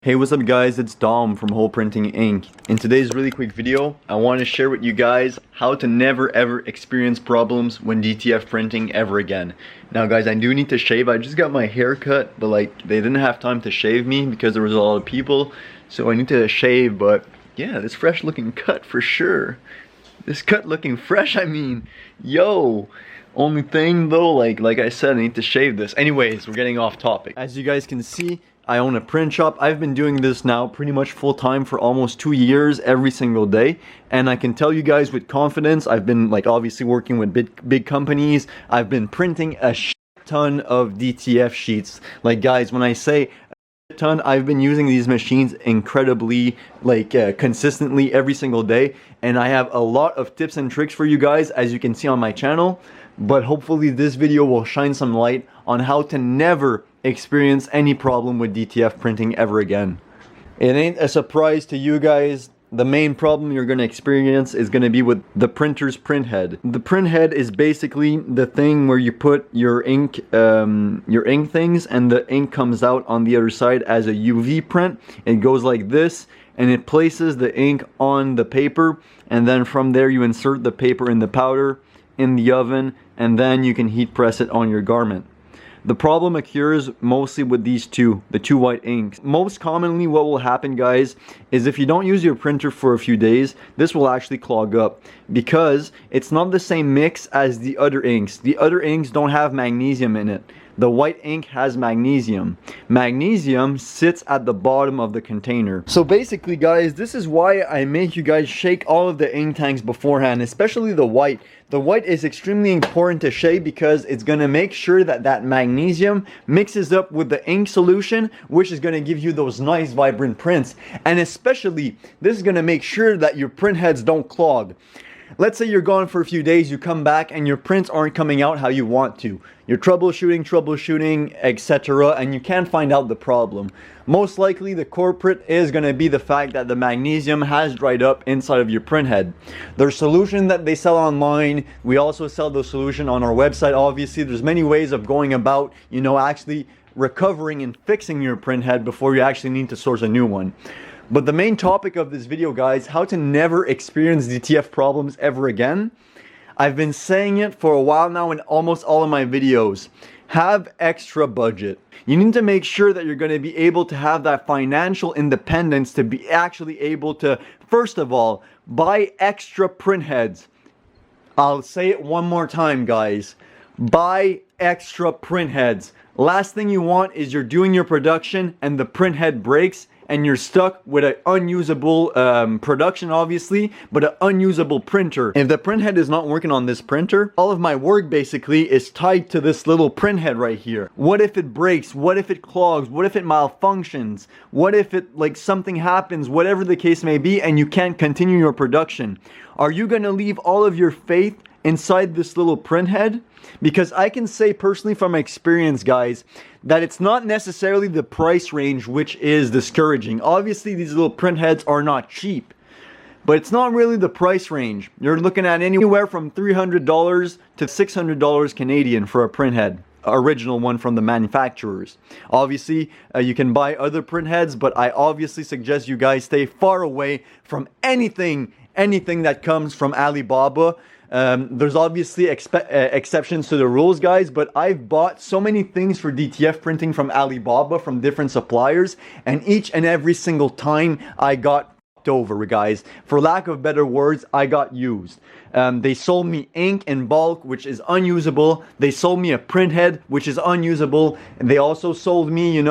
Hey, what's up guys, it's Dom from Whole Printing Inc. In today's really quick video, I want to share with you guys how to never ever experience problems when DTF printing ever again. Now guys, I do need to shave. I just got my hair cut, but like they didn't have time to shave me because there was a lot of people, so I need to shave. But yeah, this fresh looking cut for sure. This cut looking fresh, I mean, yo. Only thing though, like I said, I need to shave this. Anyways, we're getting off topic. As you guys can see, I own a print shop. I've been doing this now pretty much full time for almost 2 years every single day. And I can tell you guys with confidence, I've been like obviously working with big companies. I've been printing a shit ton of DTF sheets. Like guys, when I say a ton, I've been using these machines incredibly consistently every single day. And I have a lot of tips and tricks for you guys, as you can see on my channel. But hopefully this video will shine some light on how to never experience any problem with DTF printing ever again. It ain't a surprise to you guys. The main problem you're going to experience is going to be with the printer's print head. The print head is basically the thing where you put your ink things, and the ink comes out on the other side as a UV print. It goes like this, and it places the ink on the paper, and then from there you insert the paper in the powder, in the oven, and then you can heat press it on your garment. The problem occurs mostly with the two white inks. Most commonly what will happen, guys, is if you don't use your printer for a few days, this will actually clog up because it's not the same mix as the other inks. The other inks don't have magnesium in it. The white ink has magnesium. Magnesium sits at the bottom of the container. So basically, guys, this is why I make you guys shake all of the ink tanks beforehand, especially the white. The white is extremely important to shake because it's going to make sure that that magnesium mixes up with the ink solution, which is going to give you those nice vibrant prints. And especially, this is going to make sure that your print heads don't clog. Let's say you're gone for a few days, you come back and your prints aren't coming out how you want to. You're troubleshooting, etc., and you can't find out the problem. Most likely the culprit is going to be the fact that the magnesium has dried up inside of your print head. There's solution that they sell online. We also sell the solution on our website. Obviously, there's many ways of going about, actually recovering and fixing your print head before you actually need to source a new one. But the main topic of this video, guys, how to never experience DTF problems ever again. I've been saying it for a while now in almost all of my videos. Have extra budget. You need to make sure that you're going to be able to have that financial independence to be actually able to, first of all, buy extra print heads. I'll say it one more time, guys. Buy extra print heads. Last thing you want is you're doing your production and the print head breaks and you're stuck with an unusable production, obviously, but an unusable printer. If the print head is not working on this printer, all of my work basically is tied to this little print head right here. What if it breaks? What if it clogs? What if it malfunctions? What if it, something happens, whatever the case may be, and you can't continue your production? Are you gonna leave all of your faith inside this little print head? Because I can say personally from experience, guys, that it's not necessarily the price range which is discouraging. Obviously, these little print heads are not cheap, but it's not really the price range. You're looking at anywhere from $300 to $600 Canadian for a print head. Original one from the manufacturers. Obviously, you can buy other print heads, but I obviously suggest you guys stay far away from anything that comes from Alibaba. There's obviously exceptions to the rules, guys, but I've bought so many things for DTF printing from Alibaba, from different suppliers, and each and every single time I got over, guys. For lack of better words, I got used. They sold me ink in bulk, which is unusable. They sold me a print head, which is unusable. And they also sold me,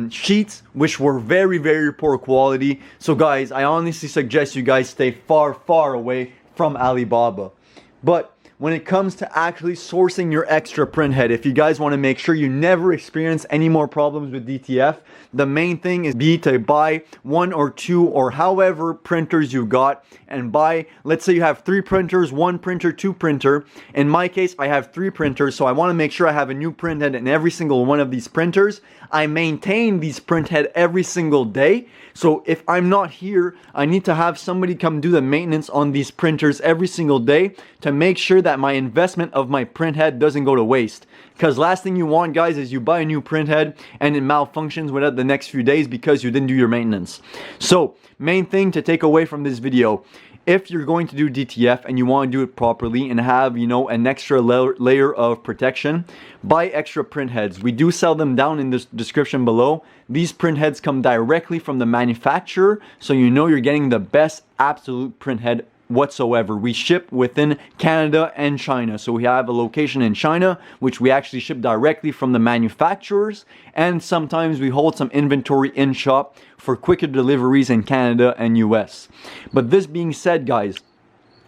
sheets, which were very, very poor quality. So guys, I honestly suggest you guys stay far, far away from Alibaba. But when it comes to actually sourcing your extra print head, if you guys want to make sure you never experience any more problems with DTF, the main thing is to buy 1 or 2 or however printers you got, and buy, let's say you have 3 printers, 1 printer, 2 printer. In my case, I have 3 printers, so I want to make sure I have a new print head in every single one of these printers. I maintain these print head every single day. So if I'm not here, I need to have somebody come do the maintenance on these printers every single day to make sure that my investment of my print head doesn't go to waste. Because last thing you want, guys, is you buy a new print head and it malfunctions within the next few days because you didn't do your maintenance. So, main thing to take away from this video: if you're going to do DTF and you want to do it properly and have, you know, an extra layer of protection, buy extra print heads. We do sell them down in the description below. These print heads come directly from the manufacturer, so you know you're getting the best absolute print head whatsoever. We ship within Canada and China, so we have a location in China which we actually ship directly from the manufacturers, and sometimes we hold some inventory in shop for quicker deliveries in Canada and US. But this being said, guys,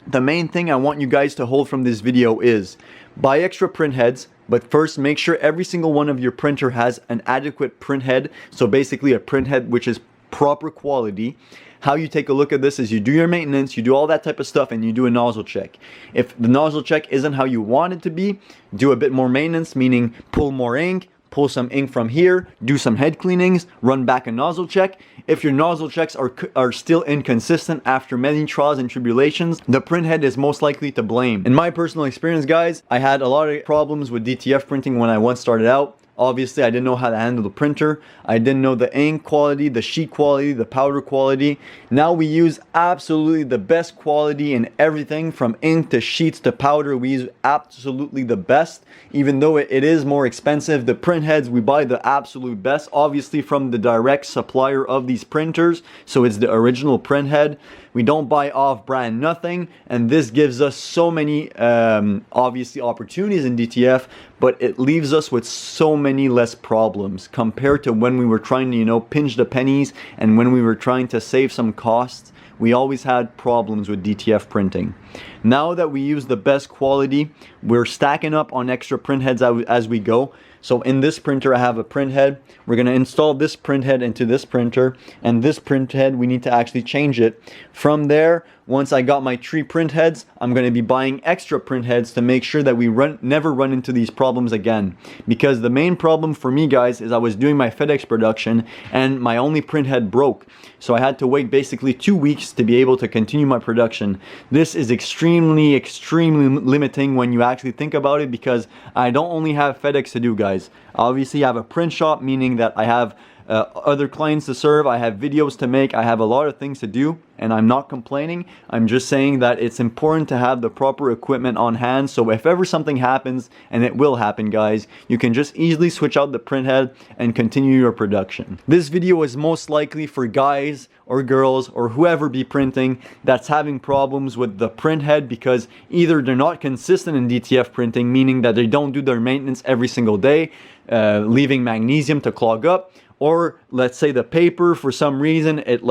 the main thing I want you guys to hold from this video is buy extra print heads, but first make sure every single one of your printer has an adequate print head, so basically a print head which is proper quality. How you take a look at this is you do your maintenance, you do all that type of stuff, and you do a nozzle check. If the nozzle check isn't how you want it to be, do a bit more maintenance, meaning pull more ink, pull some ink from here, do some head cleanings, run back a nozzle check. If your nozzle checks are still inconsistent after many trials and tribulations, the print head is most likely to blame. In my personal experience, guys, I had a lot of problems with DTF printing when I once started out. Obviously, I didn't know how to handle the printer. I didn't know the ink quality, the sheet quality, the powder quality. Now we use absolutely the best quality in everything from ink to sheets to powder. We use absolutely the best. Even though it is more expensive, the print heads, we buy the absolute best, obviously from the direct supplier of these printers. So it's the original print head. We don't buy off-brand nothing, and this gives us so many obviously opportunities in DTF, but it leaves us with so many less problems compared to when we were trying to, you know, pinch the pennies, and when we were trying to save some costs. We always had problems with DTF printing. Now that we use the best quality, we're stacking up on extra print heads as we go. So in this printer, I have a print head. We're going to install this print head into this printer, and this print head, we need to actually change it. From there, once I got my 3 print heads, I'm going to be buying extra print heads to make sure that we never run into these problems again. Because the main problem for me, guys, is I was doing my FedEx production and my only print head broke. So I had to wait basically 2 weeks to be able to continue my production. This is extremely limiting when you actually think about it, because I don't only have FedEx to do, guys. Obviously, I have a print shop, meaning that I have other clients to serve, I have videos to make, I have a lot of things to do, and I'm not complaining. I'm just saying that it's important to have the proper equipment on hand, so if ever something happens, and it will happen, guys, you can just easily switch out the print head and continue your production. This video is most likely for guys or girls or whoever be printing that's having problems with the print head, because either they're not consistent in DTF printing, meaning that they don't do their maintenance every single day, leaving magnesium to clog up, or let's say the paper, for some reason, it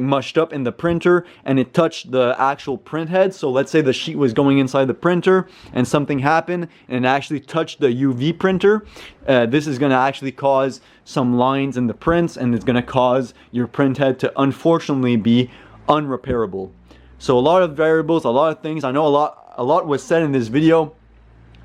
mushed up in the printer and it touched the actual print head. So let's say the sheet was going inside the printer and something happened and it actually touched the UV printer. This is going to actually cause some lines in the prints, and it's going to cause your print head to unfortunately be unrepairable. So a lot of variables, a lot of things. I know a lot was said in this video.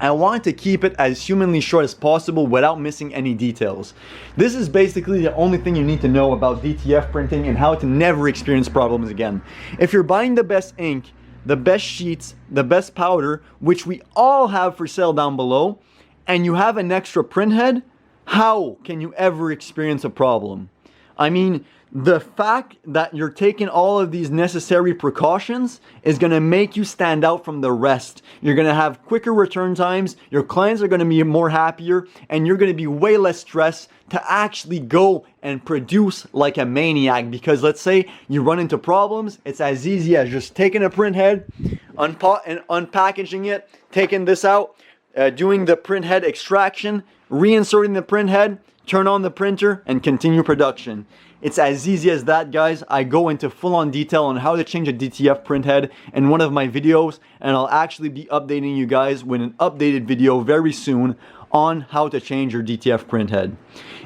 I wanted to keep it as humanly short as possible without missing any details. This is basically the only thing you need to know about DTF printing and how to never experience problems again. If you're buying the best ink, the best sheets, the best powder, which we all have for sale down below, and you have an extra print head, how can you ever experience a problem? I mean, the fact that you're taking all of these necessary precautions is going to make you stand out from the rest. You're going to have quicker return times, your clients are going to be more happier, and you're going to be way less stressed to actually go and produce like a maniac. Because let's say you run into problems, it's as easy as just taking a print head, unpackaging it, taking this out, doing the print head extraction, reinserting the print head, turn on the printer, and continue production. It's as easy as that, guys. I go into full-on detail on how to change a DTF print head in one of my videos, and I'll actually be updating you guys with an updated video very soon on how to change your DTF print head.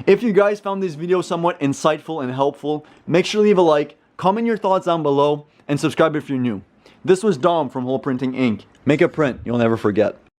If you guys found this video somewhat insightful and helpful, make sure to leave a like, comment your thoughts down below, and subscribe if you're new. This was Dom from Hole Printing Inc. Make a print you'll never forget.